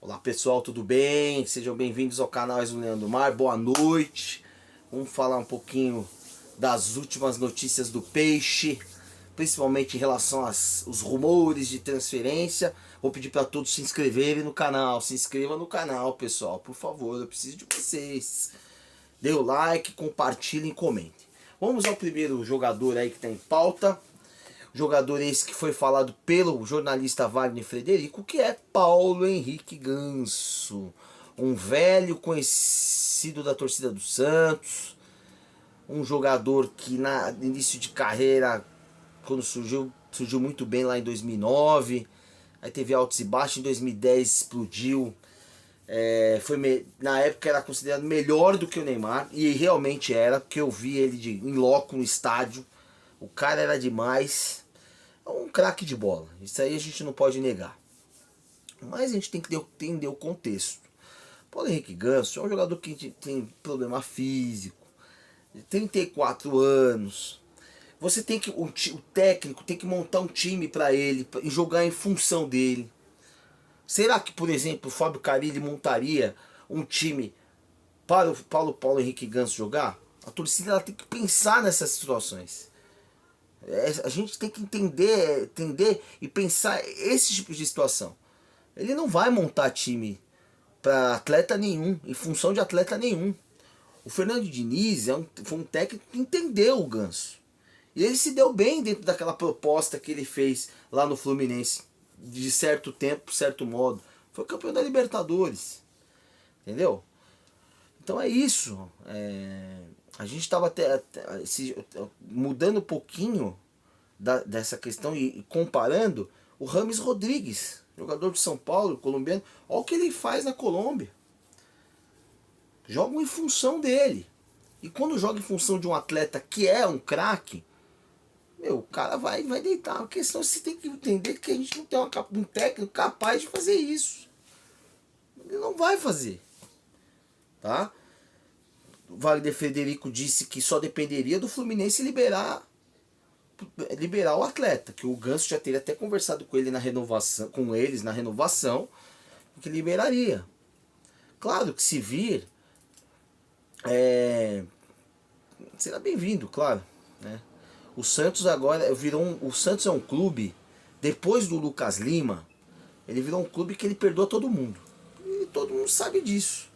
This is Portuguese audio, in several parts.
Olá pessoal, tudo bem? Sejam bem-vindos ao canal Exuliano do Mar, boa noite. Vamos falar um pouquinho das últimas notícias do Peixe, principalmente em relação aos rumores de transferência. Vou pedir para todos se inscreverem no canal, se inscreva no canal pessoal, por favor, eu preciso de vocês. Dê o like, compartilhem e comentem. Vamos ao primeiro jogador aí que está em pauta. Jogador esse que foi falado pelo jornalista Wagner Frederico, que é Paulo Henrique Ganso. Um velho conhecido da torcida do Santos. Um jogador que no início de carreira, quando surgiu muito bem lá em 2009. Aí teve altos e baixos, em 2010 explodiu. Na época era considerado melhor do que o Neymar. E realmente era, porque eu vi ele em loco no estádio. O cara era demais. É um craque de bola, isso aí a gente não pode negar. Mas a gente tem que entender o contexto. Paulo Henrique Ganso é um jogador que tem problema físico, 34 anos. Você tem que, o técnico tem que montar um time para ele e jogar em função dele. Será que, por exemplo, o Fábio Carille montaria um time para o Paulo Henrique Ganso jogar? A torcida ela tem que pensar nessas situações. A gente tem que entender e pensar esse tipo de situação. Ele não vai montar time para atleta nenhum, em função de atleta nenhum. O Fernando Diniz foi um técnico que entendeu o Ganso. E ele se deu bem dentro daquela proposta que ele fez lá no Fluminense. De certo tempo, certo modo. Foi campeão da Libertadores. Entendeu? Então é isso. A gente estava mudando um pouquinho dessa questão e comparando o Rames Rodrigues, jogador de São Paulo, colombiano. Olha o que ele faz na Colômbia. Jogam em função dele. E quando joga em função de um atleta que é um craque, o cara vai deitar. A questão é que você tem que entender que a gente não tem um técnico capaz de fazer isso. Ele não vai fazer. Tá? O Wagner Frederico disse que só dependeria do Fluminense liberar o atleta, que o Ganso já teria até conversado com ele com eles na renovação, que liberaria. Claro que se vir, será bem-vindo, claro, né? O Santos agora o Santos é um clube, depois do Lucas Lima, ele virou um clube que ele perdoa todo mundo. E todo mundo sabe disso.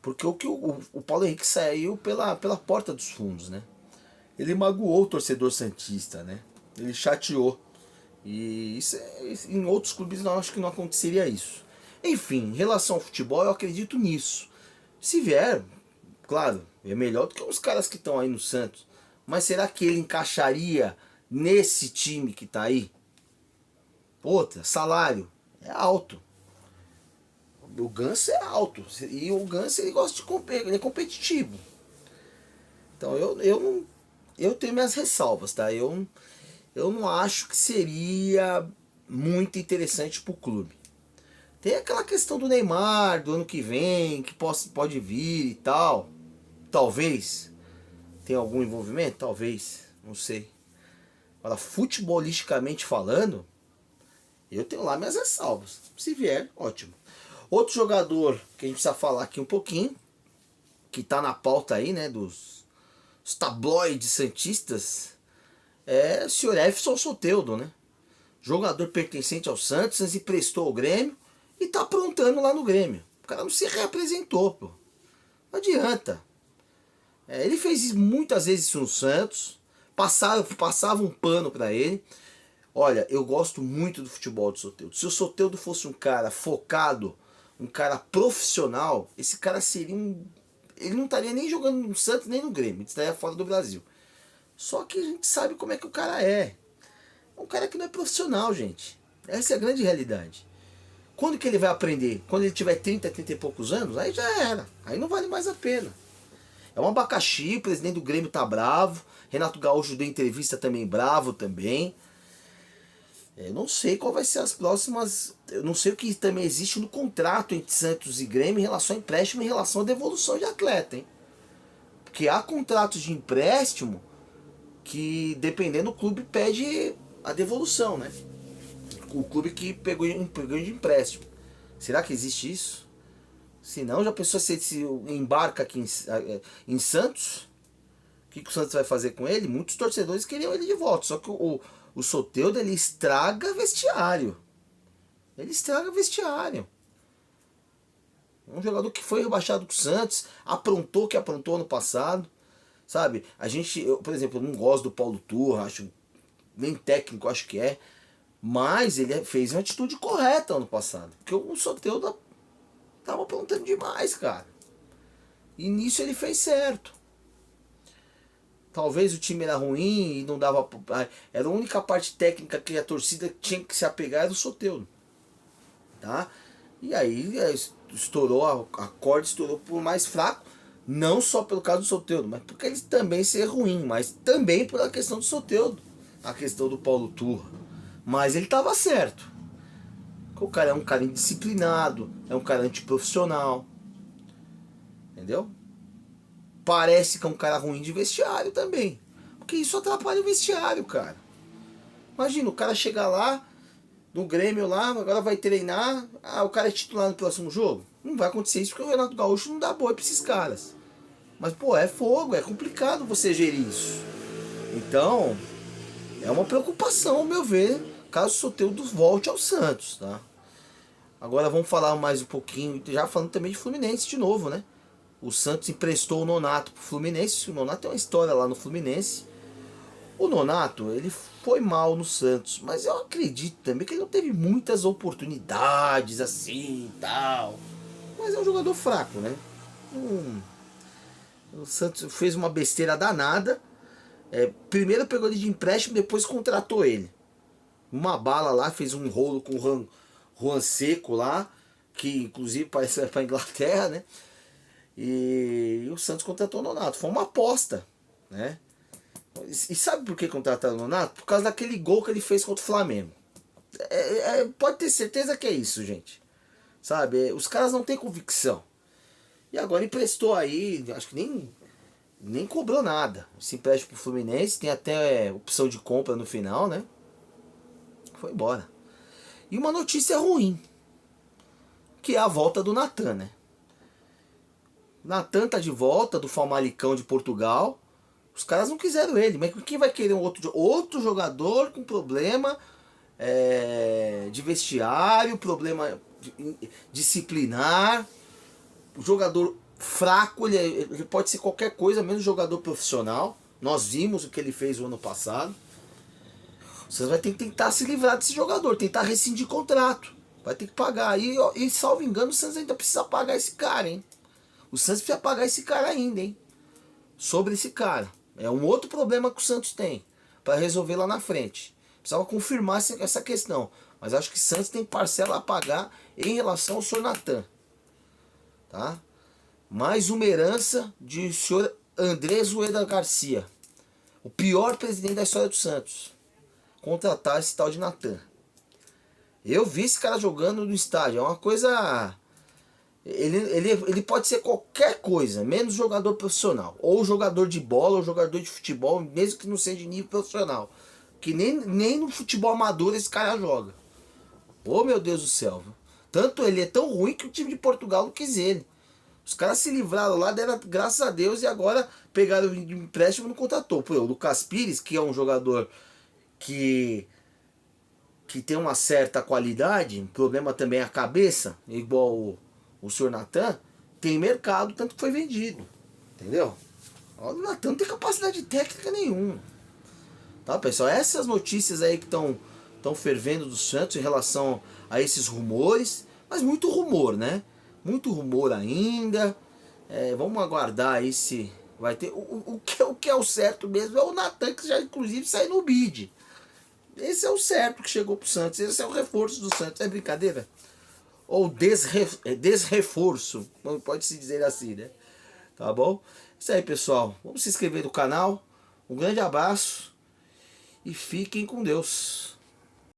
Porque o Paulo Henrique saiu pela porta dos fundos, né? Ele magoou o torcedor santista, né? Ele chateou. E em outros clubes eu acho que não aconteceria isso. Enfim, em relação ao futebol, eu acredito nisso. Se vier, claro, é melhor do que os caras que estão aí no Santos. Mas será que ele encaixaria nesse time que está aí? Outra, salário é alto. O Ganso é alto. E o Ganso ele gosta de competir, ele é competitivo. Então eu tenho minhas ressalvas, tá? Eu não acho que seria muito interessante pro clube. Tem aquela questão do Neymar, do ano que vem, que pode vir e tal. Talvez. Tem algum envolvimento? Talvez. Não sei. Agora, futebolisticamente falando, eu tenho lá minhas ressalvas. Se vier, ótimo. Outro jogador que a gente precisa falar aqui um pouquinho, que tá na pauta aí, né, dos tabloides santistas, é o senhor Efson Soteldo, né? Jogador pertencente ao Santos, emprestou ao Grêmio e tá aprontando lá no Grêmio. O cara não se reapresentou, pô. Não adianta. Ele fez muitas vezes isso no Santos, passava um pano pra ele. Olha, eu gosto muito do futebol do Soteldo. Se o Soteldo fosse um cara focado, um cara profissional, esse cara seria ele não estaria nem jogando no Santos nem no Grêmio, ele estaria fora do Brasil. Só que a gente sabe como é que o cara é. É um cara que não é profissional, gente. Essa é a grande realidade. Quando que ele vai aprender? Quando ele tiver 30 e poucos anos? Aí já era. Aí não vale mais a pena. É um abacaxi, o presidente do Grêmio tá bravo. Renato Gaúcho deu entrevista também bravo também. Eu não sei qual vai ser as próximas. Eu não sei o que também existe no contrato entre Santos e Grêmio em relação a empréstimo, em relação à devolução de atleta, hein? Porque há contratos de empréstimo que, dependendo do clube, pede a devolução, né? O clube que pegou de empréstimo. Será que existe isso? Se não, já pensou se ele se embarca aqui em Santos? O que o Santos vai fazer com ele? Muitos torcedores queriam ele de volta. Só que o Soteldo, ele estraga vestiário. Ele estraga vestiário. Um jogador que foi rebaixado com o Santos, aprontou o que aprontou ano passado. Sabe? Por exemplo, eu não gosto do Paulo Turra, acho nem técnico, acho que é. Mas ele fez uma atitude correta ano passado. Porque o Soteldo tava aprontando demais, cara. E nisso ele fez certo. Talvez o time era ruim e não dava. Era a única parte técnica que a torcida tinha que se apegar era o Soteldo. Tá? E aí estourou, a corda estourou por mais fraco. Não só pelo caso do Soteldo, mas porque ele também ser ruim. Mas também pela questão do Soteldo. A questão do Paulo Turra. Mas ele estava certo. O cara é um cara indisciplinado, é um cara antiprofissional. Entendeu? Parece que é um cara ruim de vestiário também. Porque isso atrapalha o vestiário, cara. Imagina, o cara chegar lá, no Grêmio lá, agora vai treinar, o cara é titular no próximo jogo. Não vai acontecer isso porque o Renato Gaúcho não dá boi pra esses caras. Mas, pô, é fogo, é complicado você gerir isso. Então, é uma preocupação, ao meu ver, caso o Soteldo volte ao Santos, tá? Agora vamos falar mais um pouquinho, já falando também de Fluminense de novo, né? O Santos emprestou o Nonato pro Fluminense. O Nonato tem uma história lá no Fluminense. O Nonato, ele foi mal no Santos, mas eu acredito também que ele não teve muitas oportunidades assim e tal. Mas é um jogador fraco, né? O Santos fez uma besteira danada. Primeiro pegou ele de empréstimo, depois contratou ele. Uma bala lá, fez um rolo com o Juan Seco lá, que inclusive parece que vai pra Inglaterra, né? E o Santos contratou o Nonato. Foi uma aposta, né? E sabe por que contrataram o Nonato? Por causa daquele gol que ele fez contra o Flamengo. Pode ter certeza que é isso, gente. Sabe? Os caras não têm convicção. E agora emprestou aí, acho que nem cobrou nada. Esse empréstimo pro Fluminense, tem até opção de compra no final, né? Foi embora. E uma notícia ruim, que é a volta do Natan, né? Natan tá de volta, do Famalicão de Portugal. Os caras não quiseram ele, mas quem vai querer um outro jogador com problema de vestiário, problema disciplinar, o jogador fraco, ele pode ser qualquer coisa, menos jogador profissional. Nós vimos o que ele fez o ano passado. Vocês vão ter que tentar se livrar desse jogador, tentar rescindir contrato. Vai ter que pagar. E salvo engano, o Santos ainda precisa pagar esse cara, hein? O Santos precisa pagar esse cara ainda, hein? Sobre esse cara. É um outro problema que o Santos tem para resolver lá na frente. Precisava confirmar essa questão. Mas acho que o Santos tem parcela a pagar em relação ao senhor Natan. Tá? Mais uma herança de senhor Andrés Rueda Garcia. O pior presidente da história do Santos. Contratar esse tal de Natan. Eu vi esse cara jogando no estádio. É uma coisa... Ele pode ser qualquer coisa, menos jogador profissional. Ou jogador de bola, ou jogador de futebol, mesmo que não seja de nível profissional. Que nem no futebol amador esse cara joga. Oh, meu Deus do céu. Tanto ele é tão ruim que o time de Portugal não quis ele. Os caras se livraram lá, deram graças a Deus, e agora pegaram de empréstimo e não contratou. Pô, o Lucas Pires, que é um jogador que tem uma certa qualidade, o problema também é a cabeça, igual o senhor Natan, tem mercado, tanto que foi vendido. Entendeu? O Natan não tem capacidade técnica nenhuma. Tá, pessoal? Essas notícias aí que estão fervendo do Santos em relação a esses rumores. Mas muito rumor, né? Muito rumor ainda. Vamos aguardar aí se vai ter. O que é o certo mesmo é o Natan, que já inclusive saiu no bid. Esse é o certo que chegou pro Santos. Esse é o reforço do Santos. É brincadeira? Ou desreforço, pode-se dizer assim, né? Tá bom? Isso aí, pessoal. Vamos se inscrever no canal. Um grande abraço e fiquem com Deus.